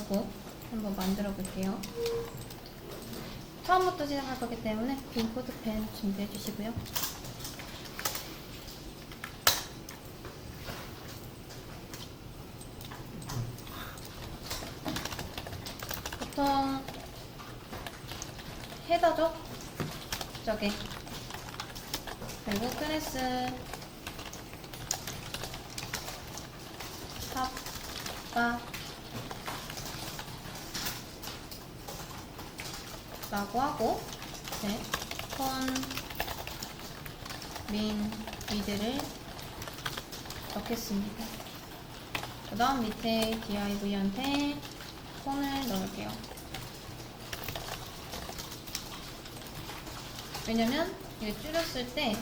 넣고 한번 만들어 볼게요. 처음부터 시작할 거기 때문에 빈 코드펜 준비해 주시고요. 보통 헤더죠? 저게. 그리고 클래스 탑바 라고 하고, 네, 민 위드를 넣겠습니다. 그 다음 밑에 div한테 폰을 넣을게요. 왜냐면 이게 줄였을 때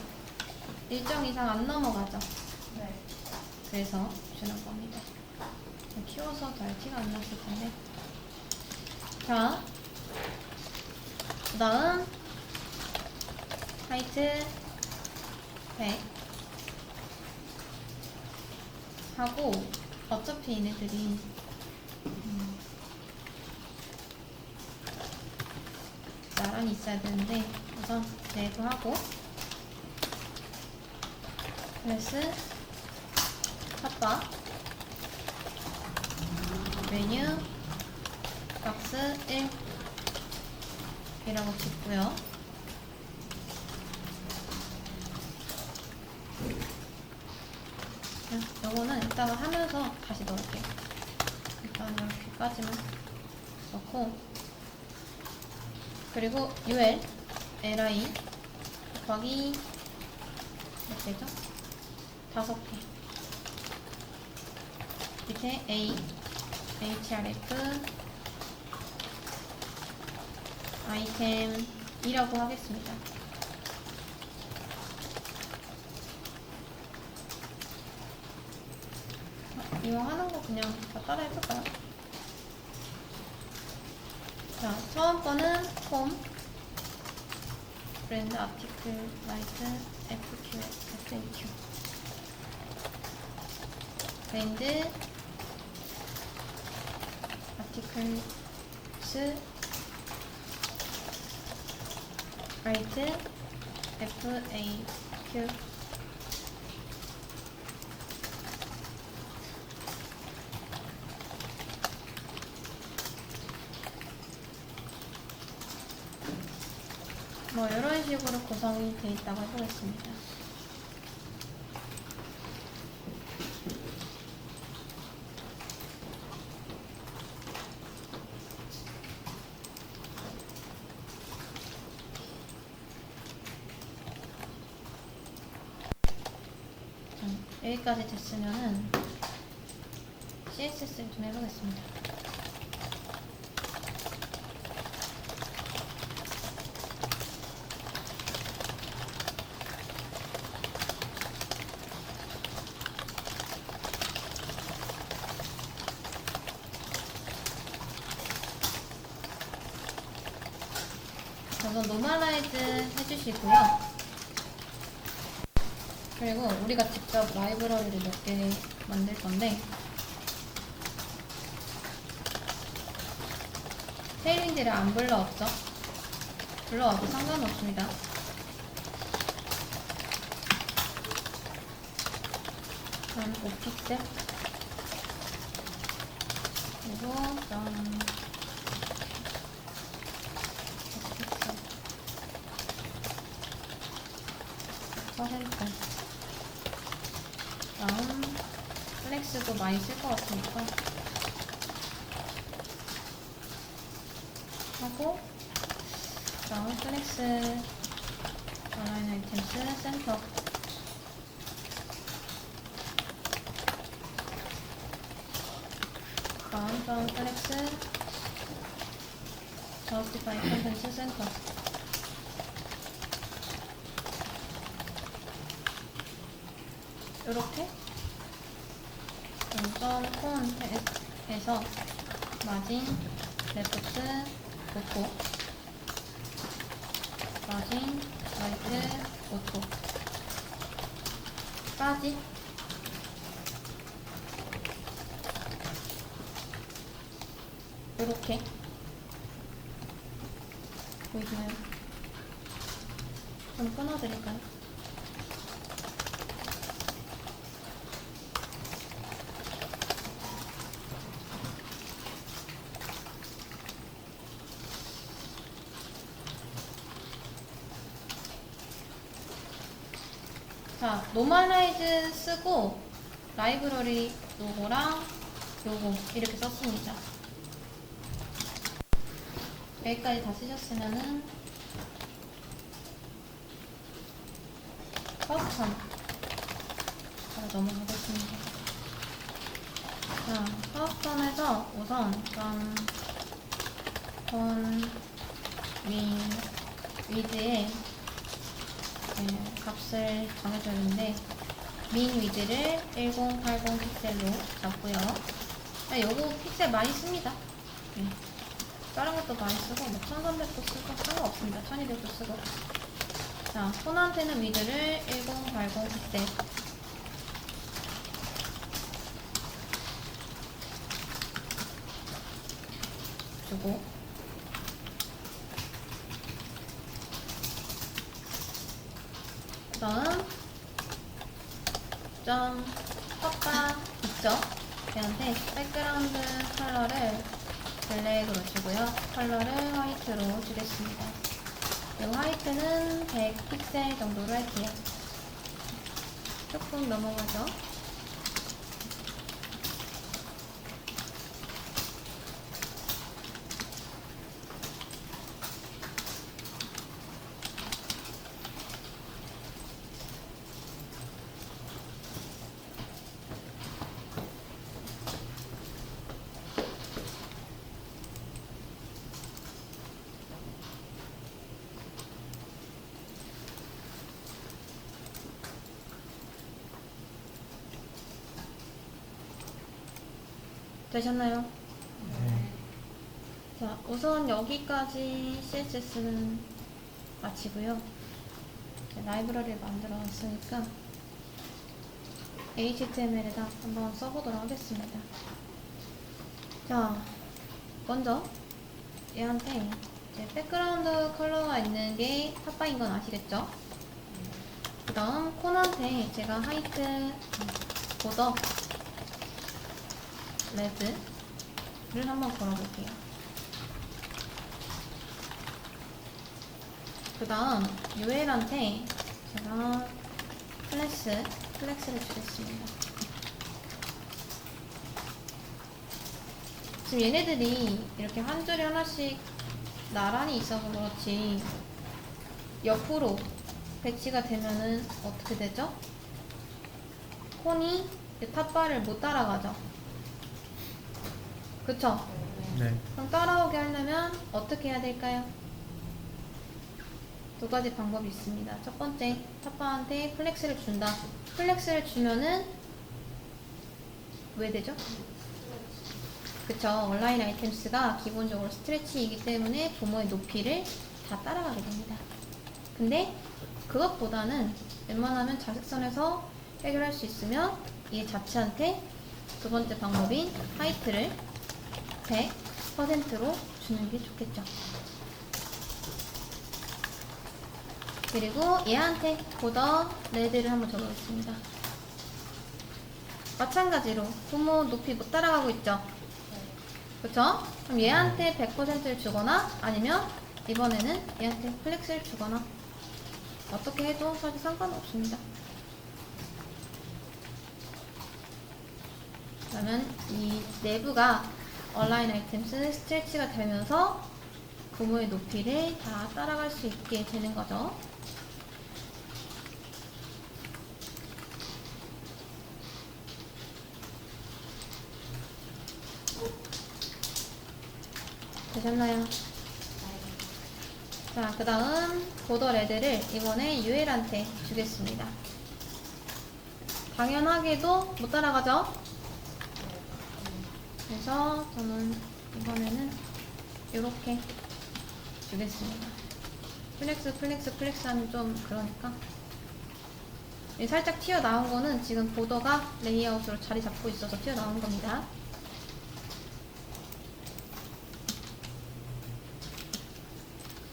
일정 이상 안 넘어가죠. 네. 그래서 주는 겁니다. 키워서 잘 티가 안 났을 텐데. 자, 그 다음 하이트 100 하고, 어차피 얘네들이 나란히 있어야 되는데 우선 네이버 하고, 클래스 탑바 메뉴 박스 1 이라고 짓고요. 요거는 이따가 하면서 다시 넣을게요. 일단 이렇게까지만 넣고, 그리고 ul li 곱하기 몇 개죠? 5개. 밑에 a href 아이템이라고 하겠습니다. 이거 하는 거 그냥 다 따라 해볼까요? 자, 처음 거는 홈, 브랜드, 아티클, 라이트, FQ, FAQ. 브랜드, 아티클스, 라이트, FAQ. 뭐 이런 식으로 구성이 되어 있다고 해보겠습니다. 여기까지 됐으면은 CSS를 좀 해보겠습니다. 우선 노멀라이즈 해주시고요. 그리고 우리가 직접 라이브러리를 몇 개 만들 건데, 테일윈드를 안 불러왔죠? 불러와도 상관없습니다. 한 5픽셀 그리고 좀 5픽셀 다음 플렉스도 많이 쓸 것 같으니까 하고, 다음 플렉스 어라인 아이템스 센터 다음 플렉스 저스티파이 컨텐츠 센터 요렇게 콘텐츠에서 마진, 레프트, 오토 마진, 라이트, 오토 까지 이렇게 보이시나요? 좀 끊어드릴까요? 자, 노멀라이즈 쓰고 라이브러리 로고랑 요거 이렇게 썼습니다. 여기까지 다 쓰셨으면은 커스텀 바로 넘어가겠습니다. 자, 커스텀에서 우선 민 위드에 값을 정해줘야 되는데 민 위드를 1080 픽셀로 잡고요. 요거 픽셀 많이 씁니다. 다른 것도 많이 쓰고 뭐 1300도 쓰고 상관없습니다. 1200도 쓰고. 자, 폰한테는 위드를 1080 픽셀 주고 그 다음 좀 컷바 있죠? 얘한테 백그라운드 컬러를 블랙으로 주고요. 컬러를 화이트로 주겠습니다. 이 화이트는 100 픽셀 정도로 할게요. 조금 넘어가죠. 되셨나요? 네. 자, 우선 여기까지 CSS는 마치고요. 라이브러리를 만들어 놨으니까 HTML에다 한번 써보도록 하겠습니다. 자, 먼저 얘한테 이제 백그라운드 컬러가 있는 게 탑바인 건 아시겠죠? 그 다음 콘한테 제가 화이트 보더 레드를 한번 걸어볼게요. 그 다음 UL한테 제가 플렉스를 주겠습니다. 지금 얘네들이 이렇게 한 줄에 하나씩 나란히 있어서 그렇지 옆으로 배치가 되면은 어떻게 되죠? 콘이 탑바를 못 따라가죠? 그쵸? 네. 그럼 따라오게 하려면 어떻게 해야 될까요? 두 가지 방법이 있습니다. 첫 번째, 탑바한테 플렉스를 준다. 플렉스를 주면은 왜 되죠? 그쵸? 온라인 아이템스가 기본적으로 스트레치이기 때문에 부모의 높이를 다 따라가게 됩니다. 근데 그것보다는 웬만하면 자색선에서 해결할 수 있으면 얘 자체한테 두 번째 방법인 화이트를 100%로 주는 게 좋겠죠. 그리고 얘한테 보더 레드를 한번 적어보겠습니다. 마찬가지로 부모 높이 못 따라가고 있죠. 그쵸? 그럼 얘한테 100%를 주거나 아니면 이번에는 얘한테 플렉스를 주거나 어떻게 해도 사실 상관없습니다. 그러면 이 내부가 온라인 아이템스 스트레치가 되면서 부모의 높이를 다 따라갈 수 있게 되는 거죠. 되셨나요? 자, 그 다음 보더 레드를 이번에 UL한테 주겠습니다. 당연하게도 못 따라가죠? 그래서 저는 이번에는 이렇게 주겠습니다. 플렉스 하면 좀 그러니까 살짝 튀어나온 거는 지금 보더가 레이아웃으로 자리 잡고 있어서 튀어나온 겁니다.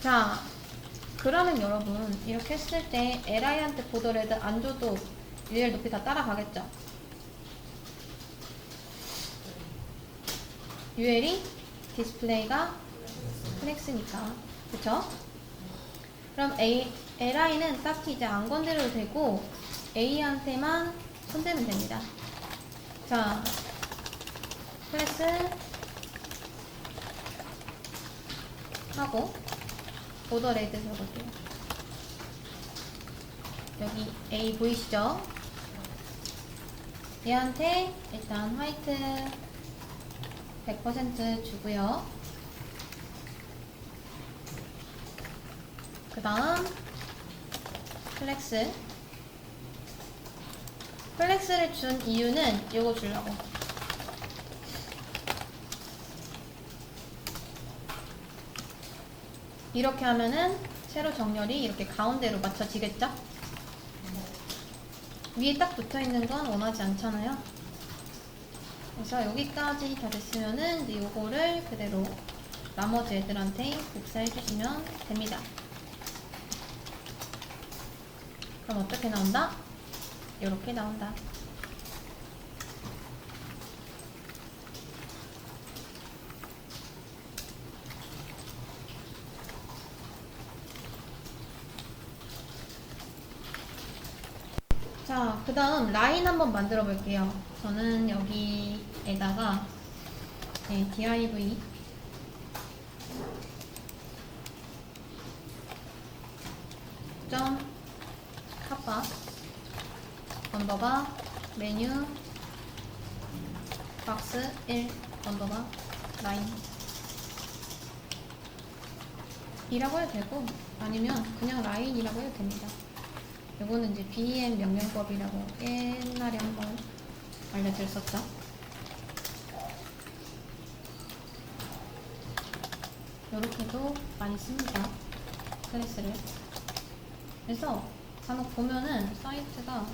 자, 그러면 여러분 이렇게 했을 때 li한테 보더레드 안 줘도 UL 높이 다 따라가겠죠? UL이 디스플레이가 플렉스니까, 그쵸? 그럼 li는 딱히 이제 안 건드려도 되고 A한테만 손대면 됩니다. 자, 플렉스 하고 보더레드 적을게요. 여기 A 보이시죠? 얘한테 일단 화이트 100% 주고요. 그 다음 플렉스를 준 이유는 이거 주려고. 이렇게 하면은 세로 정렬이 이렇게 가운데로 맞춰지겠죠? 위에 딱 붙어있는 건 원하지 않잖아요. 그래서 여기까지 다 됐으면은 이제 요거를 그대로 나머지 애들한테 복사해 주시면 됩니다. 그럼 어떻게 나온다? 이렇게 나온다. 자, 그 다음 라인 한번 만들어 볼게요. 저는 여기에다가 div 점 카파 언더바 메뉴 박스 1 언더바 라인 이라고 해도 되고 아니면 그냥 라인이라고 해도 됩니다. 이거는 이제 BEM 명령법이라고 옛날에 한번 알려드렸었죠. 이렇게도 많이 씁니다. 클래스를. 그래서 간혹 보면은 사이트가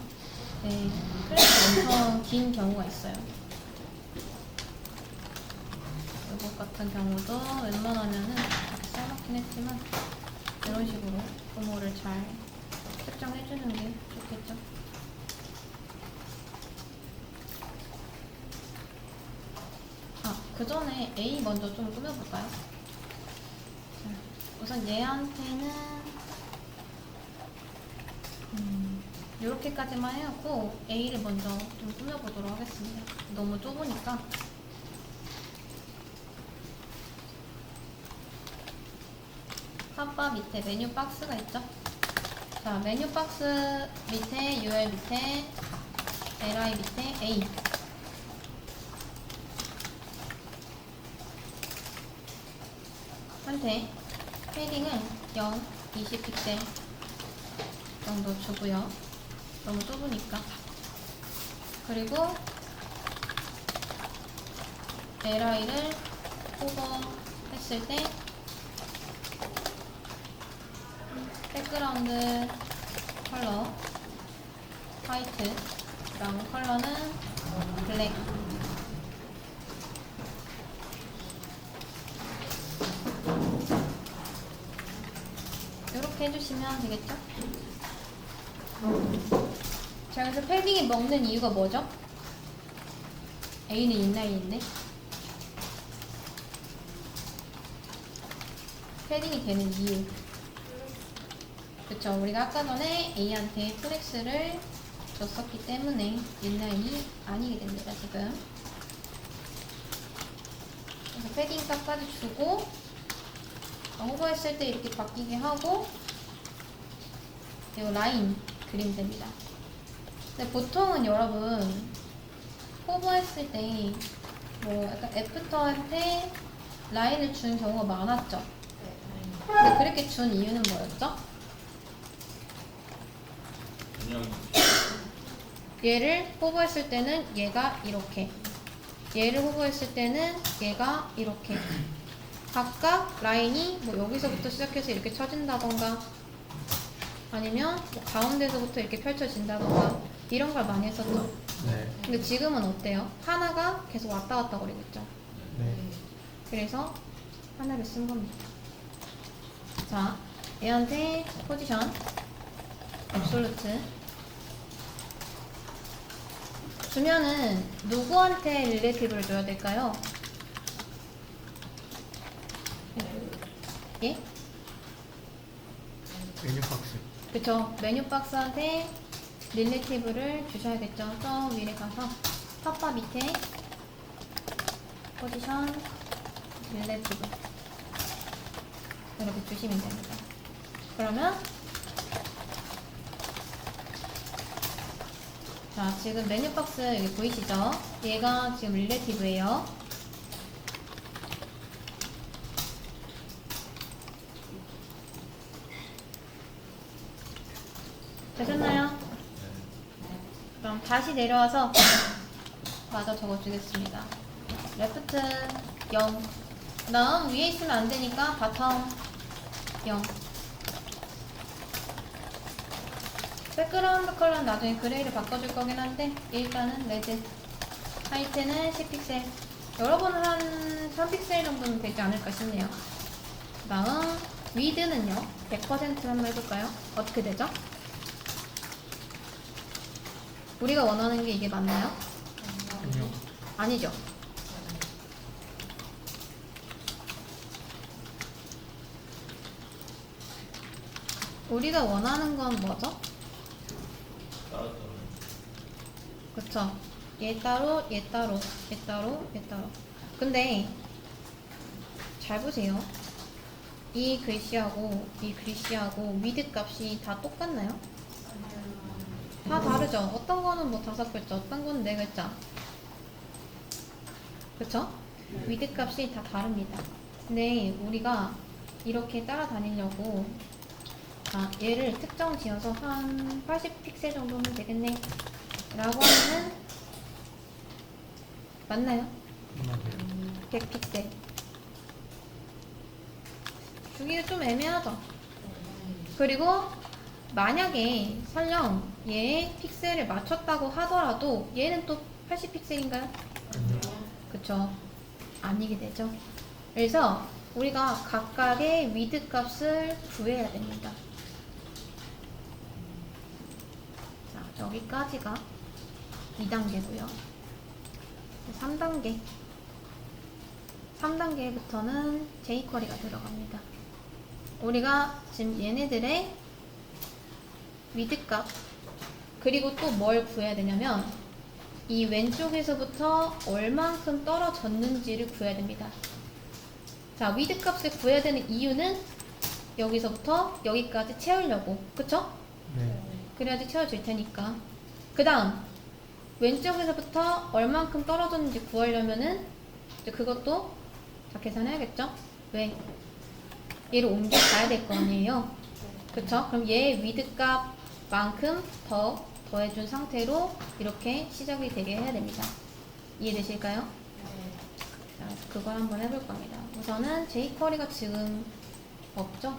클래스 엄청 긴 경우가 있어요. 이것 같은 경우도 웬만하면은 이렇게 써놓긴 했지만 이런 식으로 부모를 잘 설정해주는 게 좋겠죠. 그 전에 A 먼저 좀 꾸며볼까요? 자, 우선 얘한테는 이렇게까지만 해갖고 A를 먼저 좀 꾸며보도록 하겠습니다. 너무 좁으니까. 팝바 밑에 메뉴 박스가 있죠? 자, 메뉴 박스 밑에 UL 밑에 li 밑에 A 한테 패딩은 0, 20픽셀 정도 주고요. 너무 좁으니까. 그리고 li를 오버 했을 때 백그라운드 컬러 화이트, 브라운 컬러는 블랙. 이렇게 해주시면 되겠죠? 자, 그래서 패딩이 먹는 이유가 뭐죠? A는 인라인인데 패딩이 되는 이유, 그쵸? 우리가 아까 전에 A한테 플렉스를 줬었기 때문에 인라인이 아니게 됩니다, 지금. 그래서 패딩 값까지 주고 호버했을 때 이렇게 바뀌게 하고 그리고 라인 그리면 됩니다. 근데 보통은 여러분 호버했을 때 뭐 약간 애프터한테 라인을 주는 경우가 많았죠? 근데 그렇게 준 이유는 뭐였죠? 얘를 호버했을 때는 얘가 이렇게, 얘를 호버했을 때는 얘가 이렇게 각각 라인이 뭐 여기서부터 시작해서 이렇게 쳐진다던가 아니면 뭐 가운데서부터 이렇게 펼쳐진다던가 이런 걸 많이 했었죠. 네. 근데 지금은 어때요? 하나가 계속 왔다 갔다 거리겠죠. 네. 그래서 하나를 쓴 겁니다. 자, 얘한테 포지션 앱솔루트 주면은 누구한테 릴레이티브를 줘야 될까요? 예? 메뉴 박스. 그쵸. 메뉴 박스한테 릴레이티브를 주셔야겠죠. 저 위에 가서 탑바 밑에 포지션 릴레이티브 이렇게 주시면 됩니다. 그러면 자, 지금 메뉴 박스 여기 보이시죠? 얘가 지금 릴레이티브예요. 되셨나요? 그럼 다시 내려와서 마저 적어주겠습니다. 레프트 0. 다음 위에 있으면 안 되니까 바텀 0. 백그라운드 컬러는 나중에 그레이를 바꿔줄 거긴 한데 일단은 레드. 하이트는 10픽셀. 여러분은 한 3픽셀 정도는 되지 않을까 싶네요. 그 다음 위드는요 100% 한번 해볼까요? 어떻게 되죠? 우리가 원하는 게 이게 맞나요? 아니요. 아니죠. 우리가 원하는 건 뭐죠? 그쵸. 얘 따로, 얘 따로, 얘 따로, 얘 따로. 근데 잘 보세요. 이 글씨하고 이 글씨하고 위드 값이 다 똑같나요? 다 다르죠. 어떤 거는 뭐 5글자, 어떤 거는 4글자. 그쵸? 위드 값이 다 다릅니다. 근데 우리가 이렇게 따라다니려고 얘를 특정 지어서 한 80픽셀 정도면 되겠네 라고 하면은 맞나요? 맞아요. 100픽셀 주기가 좀 애매하죠. 그리고 만약에 설령 얘의 픽셀을 맞췄다고 하더라도 얘는 또 80픽셀인가요? 아니요. 그쵸. 아니게 되죠. 그래서 우리가 각각의 위드 값을 구해야 됩니다. 자, 여기까지가 2단계고요. 3단계. 3단계부터는 jQuery가 들어갑니다. 우리가 지금 얘네들의 위드 값 그리고 또 뭘 구해야 되냐면 이 왼쪽에서부터 얼만큼 떨어졌는지를 구해야 됩니다. 자, 위드 값을 구해야 되는 이유는 여기서부터 여기까지 채우려고. 그쵸? 네. 그래야지 채워질 테니까. 그 다음 왼쪽에서부터 얼만큼 떨어졌는지 구하려면은 이제 그것도 다 계산해야겠죠? 왜? 얘를 옮겨 가야 될 거 아니에요? 그쵸? 그럼 얘 위드 값만큼 더 더해준 상태로 이렇게 시작이 되게 해야 됩니다. 이해되실까요? 자, 그걸 한번 해볼 겁니다. 우선은 jQuery가 지금 없죠?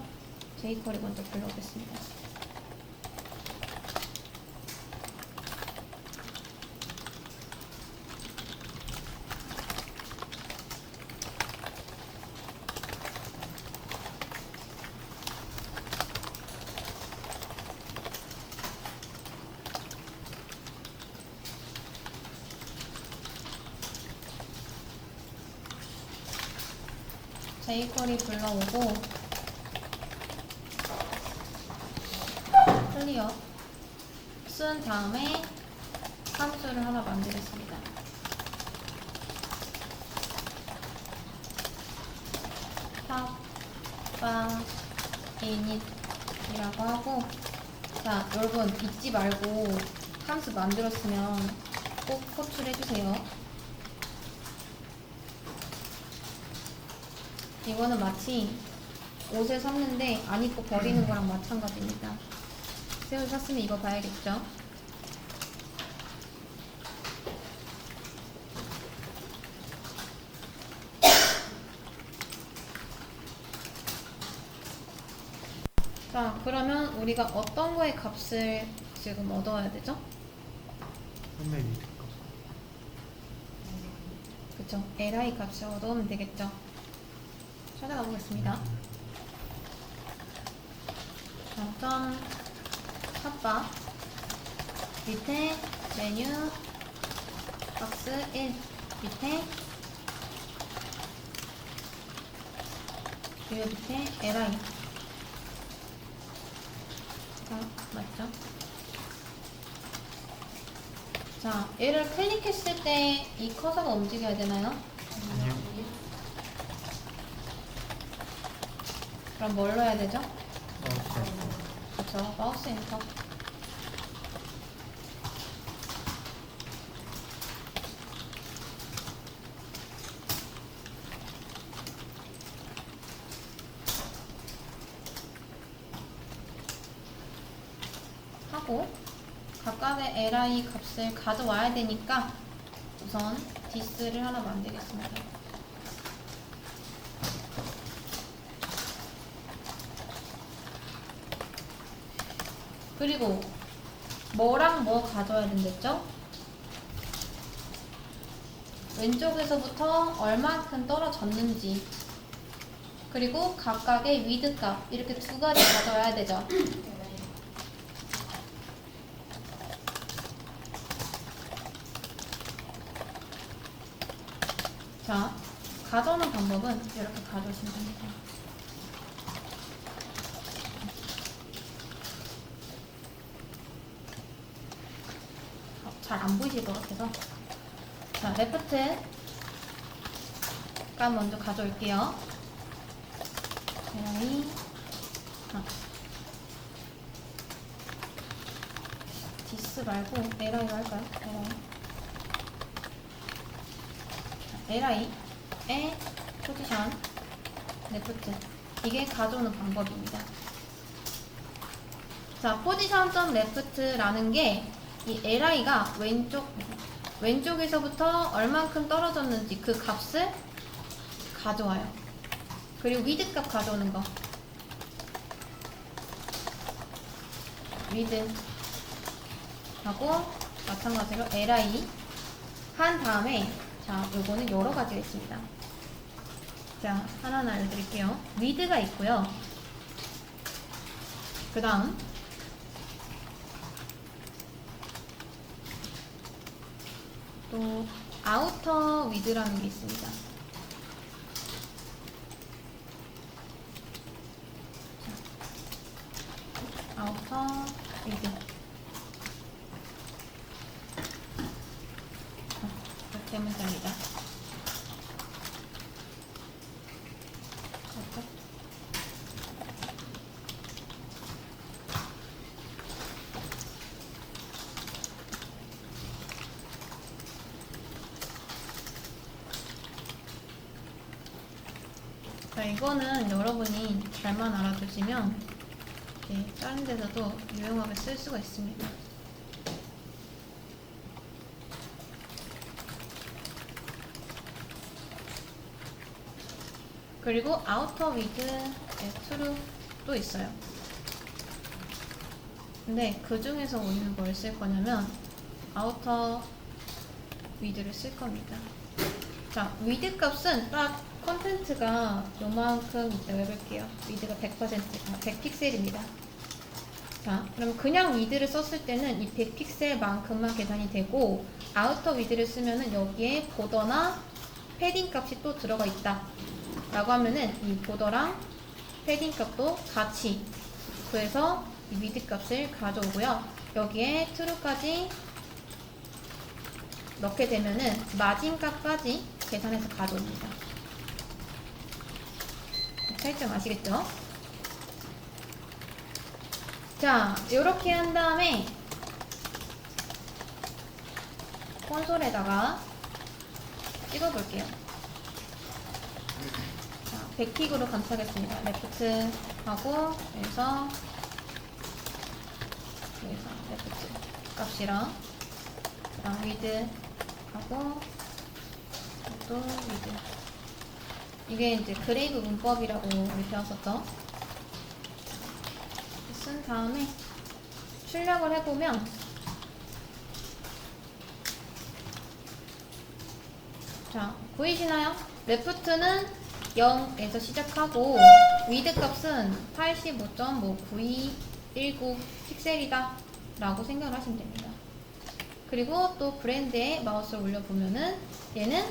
jQuery 먼저 불러오겠습니다. jQuery 불러오고 클리어 쓴 다음에 함수를 하나 만들겠습니다. 탑바 init이라고 하고 자, 여러분 잊지 말고 함수 만들었으면 꼭 호출해주세요. 이거는 마치 옷을 샀는데 안 입고 버리는 거랑 마찬가지입니다. 새 옷 샀으면 이거 봐야겠죠? 자, 그러면 우리가 어떤 거의 값을 지금 얻어야 되죠? 판매 위드 값. 그쵸? li 값을 얻어오면 되겠죠? 찾아가 보겠습니다. 당첨 탑바 밑에 메뉴 박스 1 밑에 이 밑에 li 맞죠? 자, 얘를 클릭했을 때 이 커서가 움직여야 되나요? 아니요. 그럼 뭘로 해야 되죠? 그쵸, 마우스 엔터. 하고 각각의 li 값을 가져와야 되니까 우선 this를 하나 만들겠습니다. 그리고 뭐랑 뭐 가져와야 된댔죠? 왼쪽에서부터 얼만큼 떨어졌는지 그리고 각각의 위드 값 이렇게 두 가지 가져와야 되죠. 자, 가져오는 방법은 이렇게 가져오시면 됩니다. 잘 안 보이실 것 같아서. 자, 레프트 값 먼저 가져올게요. li 디스 말고 li로 할까요? li의 포지션 레프트 이게 가져오는 방법입니다. 자, 포지션 레프트라는 게 이 li가 왼쪽에서부터 얼만큼 떨어졌는지 그 값을 가져와요. 그리고 위드 값 가져오는 거 위드 하고 마찬가지로 li 한 다음에 자, 요거는 여러 가지가 있습니다. 자, 하나하나 알려드릴게요. 위드가 있고요. 그 다음 또 아우터 위드라는 게 있습니다. 자, 아우터 위드 이렇게 하면 됩니다. 자, 이거는 여러분이 잘만 알아두시면 이렇게 다른 데서도 유용하게 쓸 수가 있습니다. 그리고 아우터 위드 트루도 있어요. 근데 그 중에서 우리는 뭘 쓸 거냐면 아우터 위드를 쓸 겁니다. 자, 위드 값은 딱 컨텐츠가 요만큼 이따가 해볼게요. 위드가 100픽셀입니다. 자, 그럼 그냥 위드를 썼을 때는 이 100픽셀만큼만 계산이 되고 아우터 위드를 쓰면은 여기에 보더나 패딩 값이 또 들어가 있다 라고 하면은 이 보더랑 패딩 값도 같이 그래서 이 위드 값을 가져오고요. 여기에 true까지 넣게 되면은 마진 값까지 계산해서 가져옵니다. 차이점 아시겠죠? 자, 이렇게 한 다음에 콘솔에다가 찍어볼게요. 자, 100픽으로 감싸겠습니다. 레프트 하고 여기서 레프트 값이랑 그 다음 위드 하고 또 위드 이게 이제 그레이브 문법이라고 우리 배웠었죠. 쓴 다음에 출력을 해보면 자, 보이시나요? 레프트는 0에서 시작하고 위드 값은 85.92 19 픽셀이다 라고 생각을 하시면 됩니다. 그리고 또 브랜드에 마우스를 올려보면은 얘는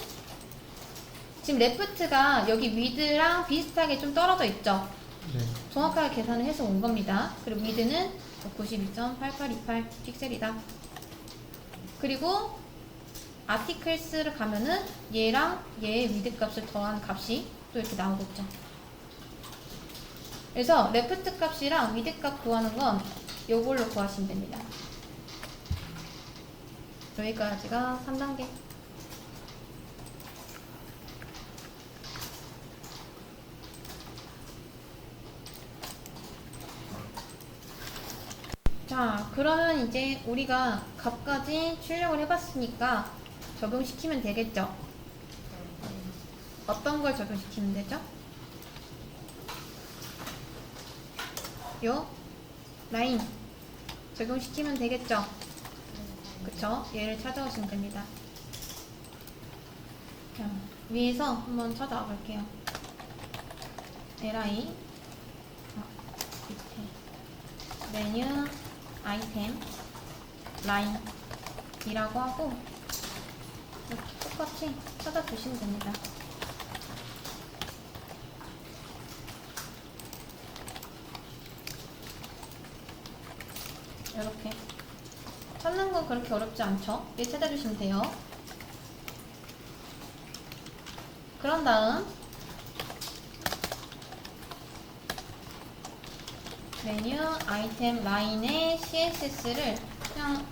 지금 레프트가 여기 위드랑 비슷하게 좀 떨어져 있죠. 네. 정확하게 계산을 해서 온 겁니다. 그리고 위드는 92.8828 픽셀이다. 그리고 아티클스를 가면은 얘랑 얘의 위드 값을 더한 값이 또 이렇게 나오겠죠. 그래서 레프트 값이랑 위드 값 구하는 건 요걸로 구하시면 됩니다. 여기까지가 3단계. 자, 그러면 이제 우리가 값까지 출력을 해봤으니까 적용시키면 되겠죠? 어떤 걸 적용시키면 되죠? 요 라인 적용시키면 되겠죠? 그쵸? 얘를 찾아오시면 됩니다. 자, 위에서 한번 찾아와 볼게요. li 밑에 메뉴 아이템 라인 이라고 하고 이렇게 똑같이 찾아주시면 됩니다. 이렇게 찾는 건 그렇게 어렵지 않죠? 얘 찾아주시면 돼요. 그런 다음 메뉴 아이템 라인의 CSS를 그냥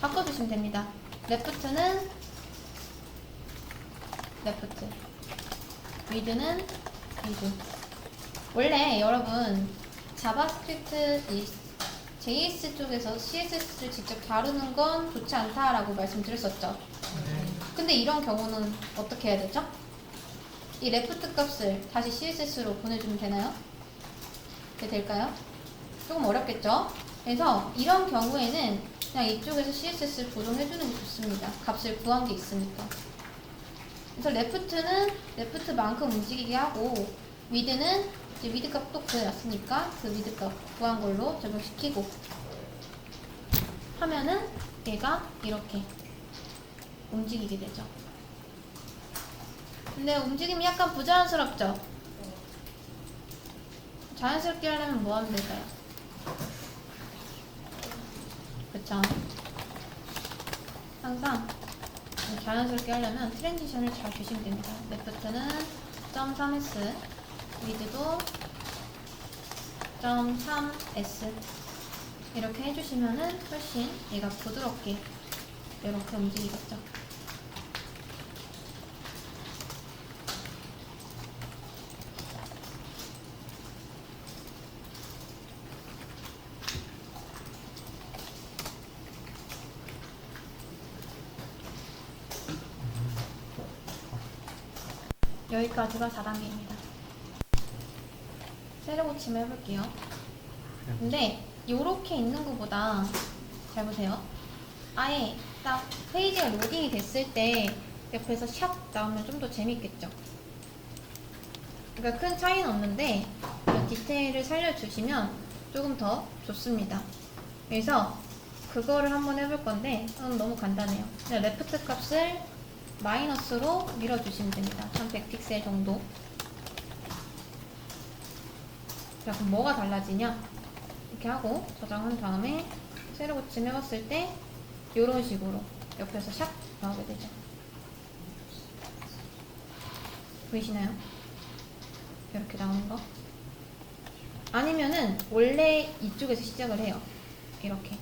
바꿔주시면 됩니다. 레프트는 레프트, 위드는 위드. 원래 여러분 자바스크립트 이 JS 쪽에서 CSS를 직접 다루는 건 좋지 않다라고 말씀드렸었죠. 네. 근데 이런 경우는 어떻게 해야 되죠? 이 레프트 값을 다시 CSS로 보내주면 되나요? 네, 될까요? 조금 어렵겠죠? 그래서 이런 경우에는 그냥 이쪽에서 CSS를 조정해주는 게 좋습니다. 값을 구한 게 있으니까. 그래서 레프트는 레프트만큼 움직이게 하고 위드는 이제 위드 값 또 구해놨으니까 그 위드 값 구한 걸로 적용시키고 하면은 얘가 이렇게 움직이게 되죠. 근데 움직임이 약간 부자연스럽죠? 자연스럽게 하려면 뭐 하면 될까요? 그쵸? 항상 자연스럽게 하려면 트랜지션을 잘 주시면 됩니다. 레프트는 0.3s, 위드도 0.3s 이렇게 해주시면은 훨씬 얘가 부드럽게 이렇게 움직이겠죠. 여기까지가 4단계입니다. 세로 고침을 해볼게요. 근데 요렇게 있는 것보다 잘 보세요. 아예 딱 페이지가 로딩이 됐을 때 옆에서 샵 나오면 좀 더 재밌겠죠. 그러니까 큰 차이는 없는데 디테일을 살려주시면 조금 더 좋습니다. 그래서 그거를 한번 해볼 건데 너무 간단해요. 그냥 레프트 값을 마이너스로 밀어주시면 됩니다. 1100픽셀 정도. 자, 그럼 뭐가 달라지냐? 이렇게 하고 저장한 다음에 세로 고침 해봤을 때 이런 식으로 옆에서 샥 나오게 되죠. 보이시나요? 이렇게 나오는 거. 아니면은 원래 이쪽에서 시작을 해요. 이렇게.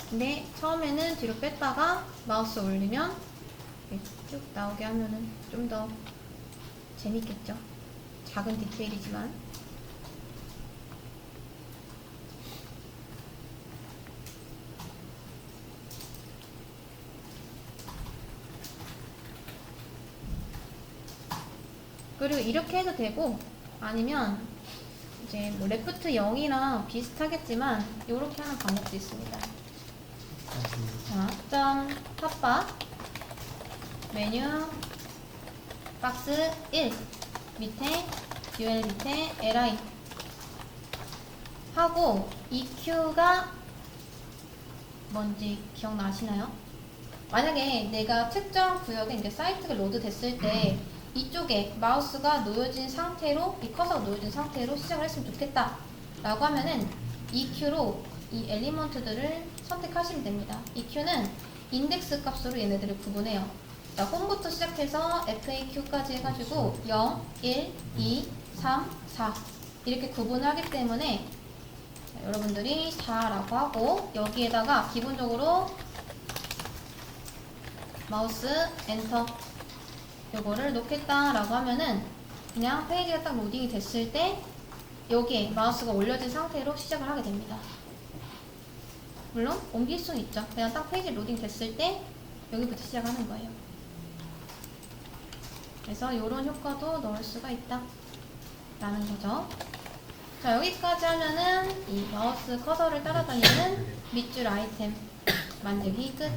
근데 처음에는 뒤로 뺐다가 마우스 올리면 이렇게 쭉 나오게 하면은 좀 더 재밌겠죠? 작은 디테일이지만. 그리고 이렇게 해도 되고 아니면 이제 뭐 레프트 0이랑 비슷하겠지만 이렇게 하는 방법도 있습니다. 자, 점 탑바 메뉴 박스 1 밑에 UL 밑에 LI 하고 EQ가 뭔지 기억나시나요? 만약에 내가 특정 구역에 이제 사이트가 로드 됐을 때 이쪽에 마우스가 놓여진 상태로, 이 커서가 놓여진 상태로 시작을 했으면 좋겠다 라고 하면은 EQ로 이 엘리먼트들을 선택하시면 됩니다. EQ는 인덱스 값으로 얘네들을 구분해요. 자, 홈부터 시작해서 FAQ까지 해가지고 0, 1, 2, 3, 4 이렇게 구분하기 때문에 자, 여러분들이 4라고 하고 여기에다가 기본적으로 마우스 엔터 요거를 놓겠다라고 하면은 그냥 페이지가 딱 로딩이 됐을 때 여기에 마우스가 올려진 상태로 시작을 하게 됩니다. 물론 옮길 수는 있죠. 그냥 딱 페이지 로딩 됐을 때 여기부터 시작하는 거예요. 그래서 이런 효과도 넣을 수가 있다 라는 거죠. 자, 여기까지 하면은 이 마우스 커서를 따라다니는 밑줄 아이템 만들기 끝.